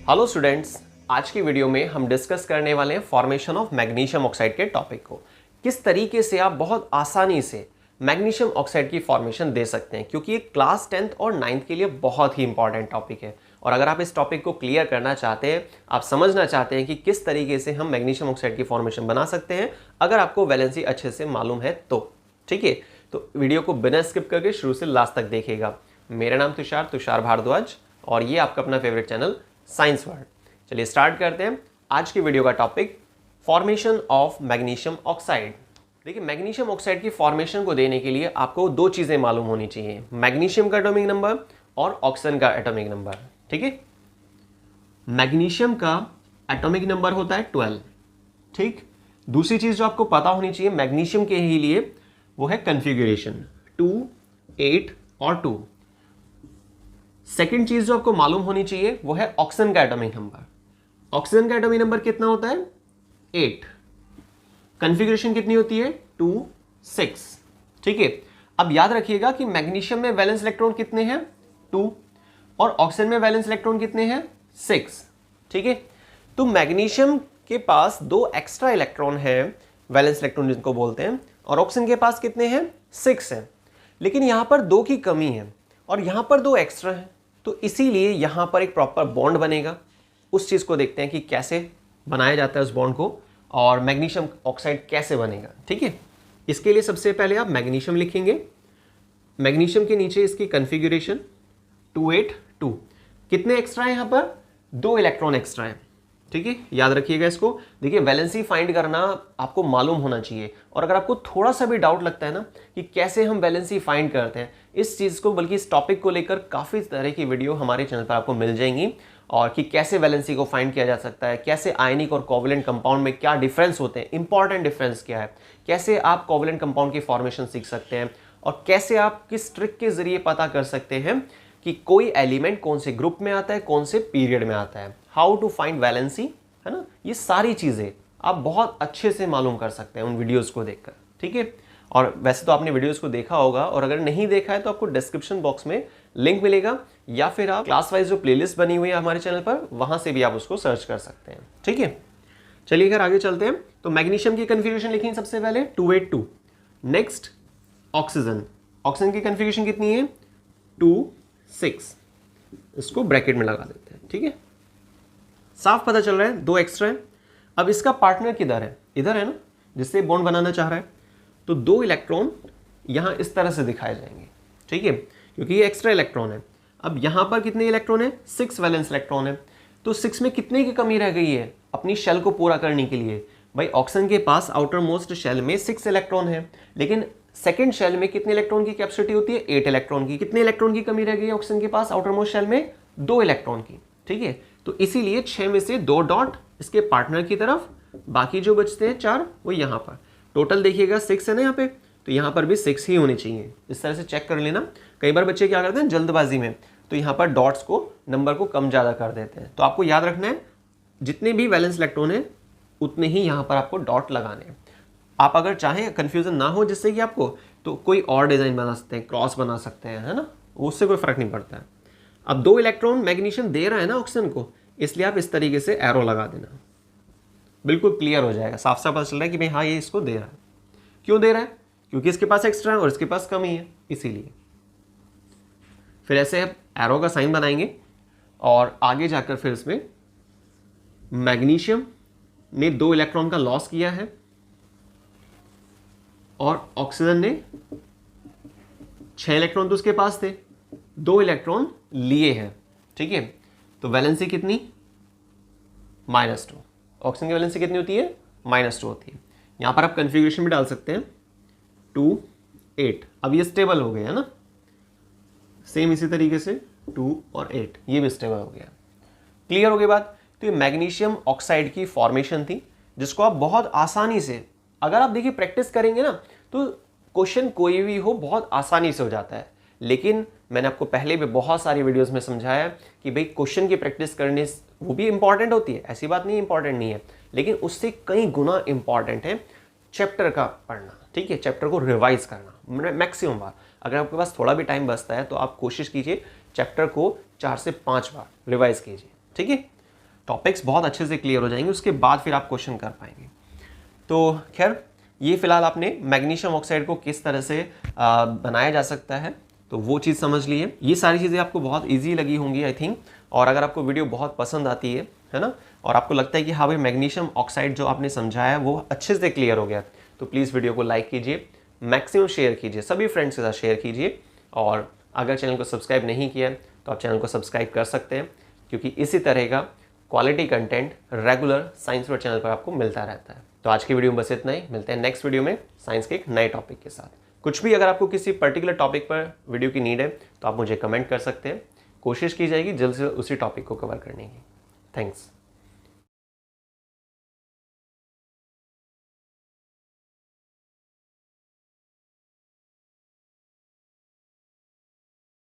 Hello students, आज की video में हम डिस्कस करने वाले हैं फॉर्मेशन ऑफ मैग्नीशियम ऑक्साइड के टॉपिक को। किस तरीके से आप बहुत आसानी से मैग्नीशियम ऑक्साइड की फॉर्मेशन दे सकते हैं, क्योंकि ये क्लास 10th और 9th के लिए बहुत ही इंपॉर्टेंट टॉपिक है। और अगर आप इस टॉपिक को क्लियर करना चाहते हैं, आप समझना चाहते हैं कि किस तरीके से हम मैग्नीशियम ऑक्साइड की फॉर्मेशन बना सकते हैं, अगर आपको वैलेंसी अच्छे से मालूम है तो ठीक है। तो वीडियो को बिना स्किप करके शुरू से लास्ट तक देखिएगा। मेरा नाम तुषार भारद्वाज और ये आपका अपना फेवरेट चैनल साइंस वर्ल्ड। चलिए स्टार्ट करते हैं आज की वीडियो का topic, formation of magnesium oxide. देखिए, मैग्नीशियम ऑक्साइड की फॉर्मेशन को देने के लिए आपको दो चीजें मालूम होनी चाहिए, मैग्नीशियम का एटॉमिक नंबर और ऑक्सीजन का एटॉमिक नंबर। ठीक है, मैग्नीशियम का एटॉमिक नंबर होता है 12। ठीक, दूसरी चीज जो आपको पता होनी चाहिए मैग्नीशियम के ही लिए, वो है कॉन्फ़िगरेशन 2, 8 और 2। सेकेंड चीज जो आपको मालूम होनी चाहिए वो है ऑक्सीजन का एटॉमिक नंबर। ऑक्सीजन का एटॉमिक नंबर कितना होता है? 8। कॉन्फ़िगरेशन कितनी होती है? 2, 6। ठीक है, अब याद रखिएगा कि मैग्नीशियम में वैलेंस इलेक्ट्रॉन कितने हैं? 2। और ऑक्सीजन में वैलेंस इलेक्ट्रॉन कितने हैं? 6। ठीक है, तो मैग्नीशियम के पास 2 एक्स्ट्रा इलेक्ट्रॉन है, वैलेंस इलेक्ट्रॉन जिनको बोलते हैं, और ऑक्सीजन के पास कितने हैं? 6 हैं। लेकिन यहां पर 2 की कमी है और यहां पर 2 एक्स्ट्रा हैं, तो इसीलिए यहां पर एक प्रॉपर बॉन्ड बनेगा। उस चीज को देखते हैं कि कैसे बनाया जाता है उस बॉन्ड को, और मैग्नीशियम ऑक्साइड कैसे बनेगा। ठीक है, इसके लिए सबसे पहले आप मैग्नीशियम लिखेंगे। मैग्नीशियम के नीचे इसकी कॉन्फ़िगरेशन 282। कितने एक्स्ट्रा है? यहां पर 2 इलेक्ट्रॉन एक्स्ट्रा है। ठीक है, याद रखिएगा इसको। देखिए, वैलेंसी फाइंड करना आपको मालूम होना चाहिए, और अगर आपको थोड़ा सा भी डाउट लगता है ना कि कैसे हम वैलेंसी फाइंड करते हैं, इस चीज को, बल्कि इस टॉपिक को लेकर काफी तरह की वीडियो हमारे चैनल पर आपको मिल जाएंगी, और कि कैसे वैलेंसी को फाइंड किया जा सकता है, कैसे आयनिक और कोवैलेंट कंपाउंड में क्या डिफरेंस होते हैं, इंपॉर्टेंट डिफरेंस क्या है, कैसे आप कोवैलेंट कंपाउंड की फॉर्मेशन सीख सकते हैं, और कैसे आप किस ट्रिक के जरिए पता कर सकते हैं कि कोई एलिमेंट कौन से ग्रुप में आता है, कौन से पीरियड में आता है, हाउ टू फाइंड वैलेंसी, है ना। ये सारी चीजें आप बहुत अच्छे से मालूम कर सकते हैं उन वीडियोस को देखकर। ठीक है, और वैसे तो आपने वीडियोस को देखा होगा, और अगर नहीं देखा है तो आपको डिस्क्रिप्शन बॉक्स में लिंक मिलेगा, या फिर आप क्लास वाइज जो प्लेलिस्ट बनी हुई है हमारे चैनल पर, वहां से भी आप उसको सर्च कर सकते हैं। ठीक है, चलिए अगर आगे चलते हैं तो मैग्नीशियम की कॉन्फ़िगरेशन लिखेंगे सबसे पहले 282। नेक्स्ट ऑक्सीजन, ऑक्सीजन की कॉन्फ़िगरेशन कितनी है? 2, 6। इसको ब्रैकेट में लगा देते हैं। ठीक है, साफ पता चल रहा है 2 एक्स्ट्रा है। अब इसका पार्टनर किधर है? इधर है ना, जिससे बॉन्ड बनाना चाह रहा है। तो 2 इलेक्ट्रॉन यहां इस तरह से दिखाए जाएंगे। ठीक है, क्योंकि ये एक्स्ट्रा इलेक्ट्रॉन है। अब यहां पर कितने इलेक्ट्रॉन है? 6 वैलेंस इलेक्ट्रॉन है। तो 6 में कितने की कमी रह गई है अपनी शेल को पूरा करने के लिए? भाई, ऑक्सीजन के पास आउटर मोस्ट शेल में 6 इलेक्ट्रॉन है, लेकिन सेकेंड शेल में कितने इलेक्ट्रॉन की कैपेसिटी होती है? 8 इलेक्ट्रॉन की। कितने इलेक्ट्रॉन की कमी रह गई है ऑक्सीजन के पास आउटर मोस्ट शेल में? 2 इलेक्ट्रॉन की। ठीक है, तो इसीलिए 6 में से 2 डॉट इसके पार्टनर की तरफ, बाकी जो बचते हैं 4 वो यहां पर। टोटल देखिएगा 6 है ना यहाँ पे, तो यहाँ पर भी 6 ही होने चाहिए। इस तरह से चेक कर लेना। कई बार बच्चे क्या करते हैं जल्दबाजी में, तो यहाँ पर डॉट्स को, नंबर को कम ज़्यादा कर देते हैं। तो आपको याद रखना है जितने भी वैलेंस इलेक्ट्रॉन है उतने ही यहाँ पर आपको डॉट लगाने हैं। आप अगर चाहें कन्फ्यूजन ना हो जिससे कि आपको, तो कोई और डिज़ाइन बना सकते हैं, क्रॉस बना सकते हैं, है ना, उससे कोई फर्क नहीं पड़ता है। अब 2 इलेक्ट्रॉन मैग्नीशियम दे रहा है ना ऑक्सीजन को, इसलिए आप इस तरीके से एरो लगा देना, बिल्कुल क्लियर हो जाएगा। साफ साफ पता चल रहा है कि भाई हाँ ये इसको दे रहा है। क्यों दे रहा है? क्योंकि इसके पास एक्स्ट्रा है और इसके पास कमी है, इसीलिए। फिर ऐसे आप एरो का साइन बनाएंगे, और आगे जाकर फिर इसमें मैग्नीशियम ने 2 इलेक्ट्रॉन का लॉस किया है, और ऑक्सीजन ने 6 इलेक्ट्रॉन तो उसके पास थे, 2 इलेक्ट्रॉन लिए हैं। ठीक है, तो वैलेंसी कितनी? -2। ऑक्सीजन की वैलेंसी कितनी होती है? -2 होती है। यहां पर आप कॉन्फ़िगरेशन भी डाल सकते हैं 2, 8। अब ये स्टेबल हो गया है ना, सेम इसी तरीके से 2 और 8 ये भी स्टेबल हो गया। क्लियर हो गई बात। तो ये मैग्नीशियम ऑक्साइड की फॉर्मेशन थी, जिसको आप बहुत आसानी से, अगर आप देखिए प्रैक्टिस करेंगे ना, तो क्वेश्चन कोई भी हो बहुत आसानी से हो जाता है। लेकिन मैंने आपको पहले भी बहुत सारी वीडियोस में समझाया कि भाई क्वेश्चन की प्रैक्टिस करने वो भी इंपॉर्टेंट होती है, ऐसी बात नहीं इंपॉर्टेंट नहीं है, लेकिन उससे कई गुना इंपॉर्टेंट है चैप्टर का पढ़ना। ठीक है, चैप्टर को रिवाइज करना मैक्सिमम बार। अगर आपके पास थोड़ा भी टाइम बचता है तो आप कोशिश कीजिए चैप्टर को 4 से 5 बार रिवाइज कीजिए। ठीक है, टॉपिक्स बहुत अच्छे से क्लियर हो जाएंगे, उसके बाद फिर आप क्वेश्चन कर पाएंगे। तो खैर ये फिलहाल आपने मैग्नीशियम ऑक्साइड को किस तरह से बनाया जा सकता है तो वो चीज़ समझ लिए। ये सारी चीज़ें आपको बहुत ईजी लगी होंगी आई थिंक। और अगर आपको वीडियो बहुत पसंद आती है ना, और आपको लगता है कि हाँ भाई मैग्नीशियम ऑक्साइड जो आपने समझाया वो अच्छे से क्लियर हो गया, तो प्लीज़ वीडियो को लाइक कीजिए, मैक्सिमम शेयर कीजिए, सभी फ्रेंड्स के साथ शेयर कीजिए। और अगर चैनल को सब्सक्राइब नहीं किया तो आप चैनल को सब्सक्राइब कर सकते हैं, क्योंकि इसी तरह का quality content regular science world channel पर आपको मिलता रहता है। तो आज की वीडियो में बस इतना ही, मिलते हैं नेक्स्ट वीडियो में साइंस के एक नए टॉपिक के साथ। कुछ भी अगर आपको किसी पर्टिकुलर टॉपिक पर वीडियो की नीड है तो आप मुझे कमेंट कर सकते हैं, कोशिश की जाएगी जल्द से उसी टॉपिक को कवर करने की। थैंक्स।